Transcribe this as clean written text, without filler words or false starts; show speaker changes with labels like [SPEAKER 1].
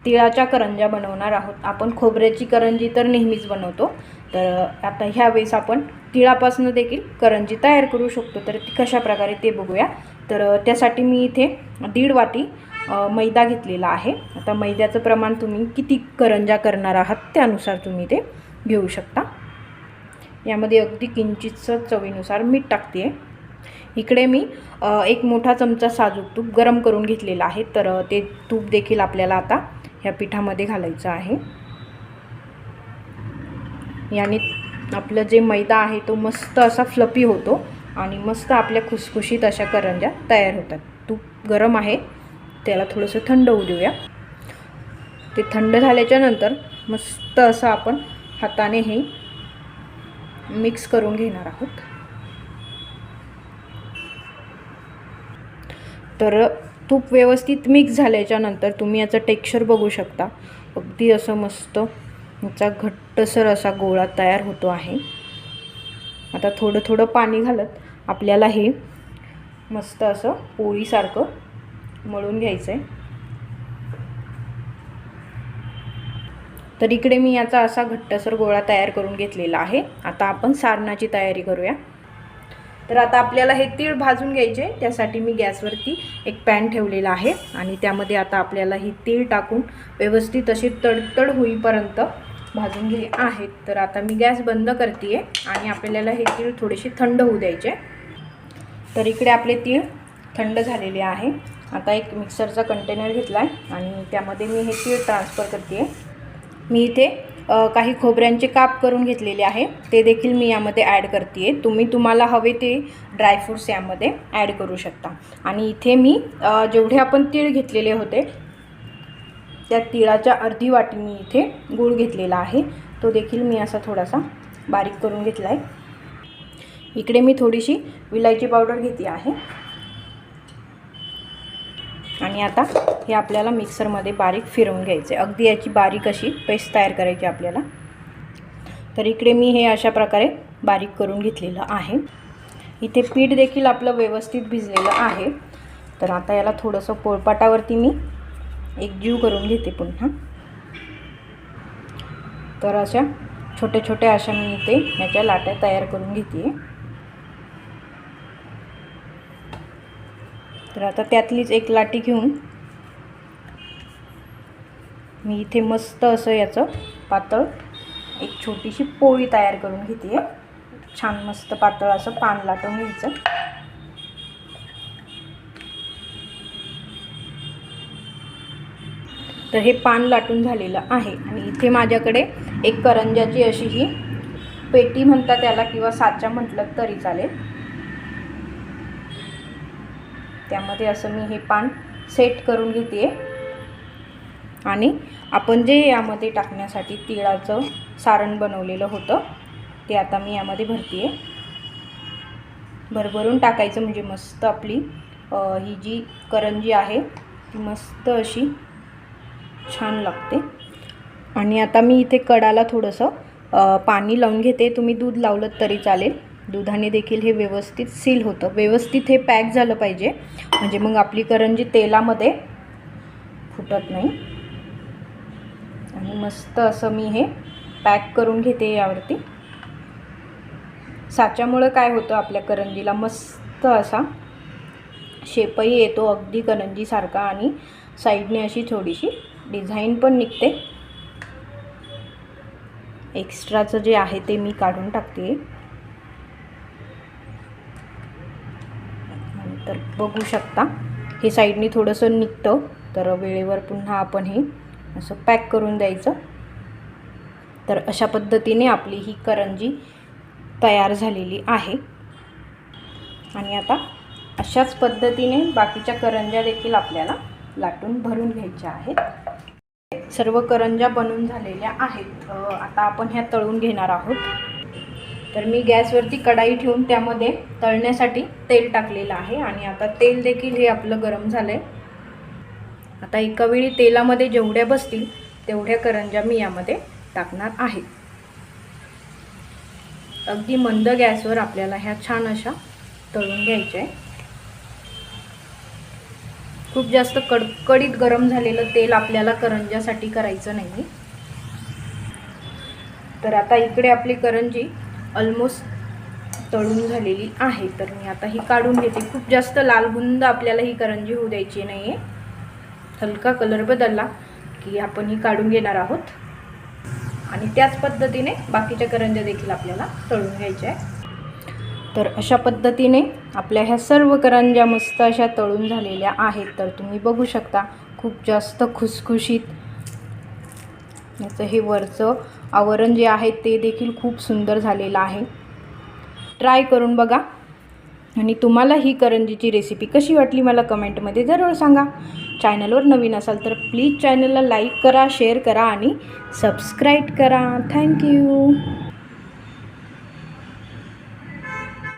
[SPEAKER 1] तिळाच्या करंज्या बनवणार आहोत. आपण खोबऱ्याची करंजी तर नेहमीच बनवतो, तर आता ह्या वेळेस आपण तिळापासून देखील करंजी तयार करू शकतो. तर ती कशा प्रकारे ते बघूया. तर त्यासाठी मी इथे 1.5 वाटी मैदा घेतलेला आहे. आता मैद्याचं प्रमाण तुम्ही किती करंज्या करणार आहात त्यानुसार तुम्ही ते घेऊ शकता. यामध्ये अगदी किंचितसं चवीनुसार मीठ टाकते. इकडे मी 1 मोठा चमचा साजूक तूप गरम करून घेतलेला आहे. तर ते तूप देखील आपल्याला आता ह्या पिठामध्ये घालायचं आहे. याने आपलं जे मैदा आहे तो मस्त असा फ्लफी होतो आणि मस्त आपल्या खुसखुशीत अशा करंज्या तयार होतात. तूप गरम आहे, त्याला थोडंसं थंड होऊ देऊया. ते थंड झाल्याच्या नंतर मस्त असं आपण हाताने हे मिक्स करून घेणार आहोत. तर तूप व्यवस्थित मिक्स झाल्याच्या नंतर तुम्ही याचं टेक्स्चर बघू शकता. अगदी असं मस्त याचा घट्टसर असा गोळा तयार होतो आहे. आता थोडं थोडं पाणी घालत आपल्याला हे मस्त असं पोळीसारखं मळून घ्यायचं आहे. तर इकडे मी याचा असा घट्टसर गोळा तयार करून घेतलेला आहे. आता आपण सारणाची तयारी करूया. तर आता आपल्याला हे तीळ भाजून घ्यायचे. त्यासाठी मी गॅसवरती एक पॅन ठेवलेला आहे आणि त्यामध्ये आता आपल्याला ही तीळ टाकून व्यवस्थित अशी तडतड होईपर्यंत भाजून घ्यायचे आहेत. तर आता मी गॅस बंद करते आणि आपल्याला हे तीळ थोडेसे थंड होऊ द्यायचे. तर इकडे आपले तीळ थंड झालेले आहे. आता एक मिक्सरचा कंटेनर घेतला आहे आणि त्यामध्ये मी हे तीळ ट्रान्सफर करते. मी इथे काही खोबऱ्यांचे काप करून घेतलेले आहे, ते देखील मी यामध्ये ॲड करते. तुम्हाला हवे ते ड्रायफ्रूट्स यामध्ये ॲड करू शकता. आणि इथे मी जेवढे आपण तीळ घेतलेले होते त्या तिळाच्या अर्धी वाटी मी इथे गूळ घेतलेला आहे, तो देखील मी असा थोडासा बारीक करून घेतला आहे. इकडे मी थोडीशी विलायची पावडर घेतली आहे आणि आता हे आपल्याला मिक्सरमध्ये बारीक फिरवून घ्यायचे. अगदी याची बारीक अशी पेस्ट तयार करायची आपल्याला. तर इकडे मी हे अशा प्रकारे बारीक करून घेतलेलं आहे. इथे पीठ देखील आपलं व्यवस्थित भिजलेलं आहे. तर आता याला थोडंसं पोळपाटावरती मी एकजीव करून घेते पुन्हा. तर अशा छोट्या छोट्या अशा मी इथे याच्या लाट्या तयार करून घेते. तर आता त्यातलीच एक लाटी घेऊन मी इथे मस्त असं याचं पातळ एक छोटीशी पोळी तयार करून घेते. छान मस्त पातळ असं पान लाटून घ्यायचं. तर हे पान लाटून झालेलं आहे आणि इथे माझ्याकडे एक करंज्याची अशी ही पेटी म्हणतात त्याला किंवा साचा म्हटलं तरी चालेल. त्यामध्ये असं मी हे पान सेट करून घेते आणि आपण जे यामध्ये टाकण्यासाठी तिळाचं सारण बनवलेलं होतं ते आता मी यामध्ये भरते. भरभरून टाकायचं म्हणजे मस्त आपली ही जी करंजी आहे ती मस्त अशी छान लागते. आणि आता मी इथे कडाला थोडंसं पाणी लावून घेते. तुम्ही दूध लावलं तरी चालेल. दुधाने देखील हे व्यवस्थित सील होतं. व्यवस्थित हे पॅक झालं पाहिजे म्हणजे मग आपली करंजी तेलामध्ये फुटत नाही. आणि मस्त असं मी हे पॅक करून घेते यावरती. साच्यामुळं काय होतं आपल्या करंजीला मस्त असा शेपही येतो अगदी करंजीसारखा आणि साईडने अशी थोडीशी डिझाईन पण निघते. एक्स्ट्राचं जे आहे ते मी काढून टाकते. तर बघू शकता हे साईडने थोडंसं निघतं. तर वेळेवर पुन्हा आपण हे असं पॅक करून द्यायचं. तर अशा पद्धतीने आपली ही करंजी तयार झालेली आहे. आणि आता अशाच पद्धतीने बाकीच्या करंज्या देखील आपल्याला लाटून भरून घ्यायच्या आहेत. सर्व करंज्या बनून झालेल्या आहेत. आता आपण ह्या तळून घेणार आहोत. तर मी गॅसवरती कढाई ठेवून त्यामध्ये तळण्यासाठी तेल टाकलेलं आहे आणि आता तेल देखील हे आपलं गरम झालं आहे. आता एका वेळी तेलामध्ये जेवढ्या बसतील तेवढ्या करंज्या मी यामध्ये टाकणार आहे. अगदी मंद गॅसवर आपल्याला ह्या छान अशा तळून घ्यायच्या आहे. खूप जास्त कडकडीत गरम झालेलं तेल आपल्याला करंज्यासाठी करायचं नाही. तर आता इकडे आपली करंजी ऑलमोस्ट तळून झालेली आहे. तर मी आता ही काढून घेते. खूप जास्त लालबुंद आपल्याला ही करंजी होऊ द्यायची नाही आहे. हलका कलर बदलला की आपण ही काढून घेणार आहोत. आणि त्याच पद्धतीने बाकीच्या करंज्या देखील आपल्याला तळून घ्यायच्या आहे. तर अशा पद्धतीने आपल्या ह्या सर्व करंज्या मस्त अशा तळून झालेल्या आहेत. तर तुम्ही बघू शकता खूप जास्त खुसखुशीत याचं हे वरचं आवरण जे आहे ते देखील खूप सुंदर झालेलं आहे. ट्राय करून बघा आणि तुम्हाला ही करंजीची रेसिपी कशी वाटली मला कमेंटमध्ये जरूर सांगा. चॅनलवर नवीन असाल तर प्लीज चॅनलला लाईक करा, शेअर करा आणि सबस्क्राईब करा. थँक्यू.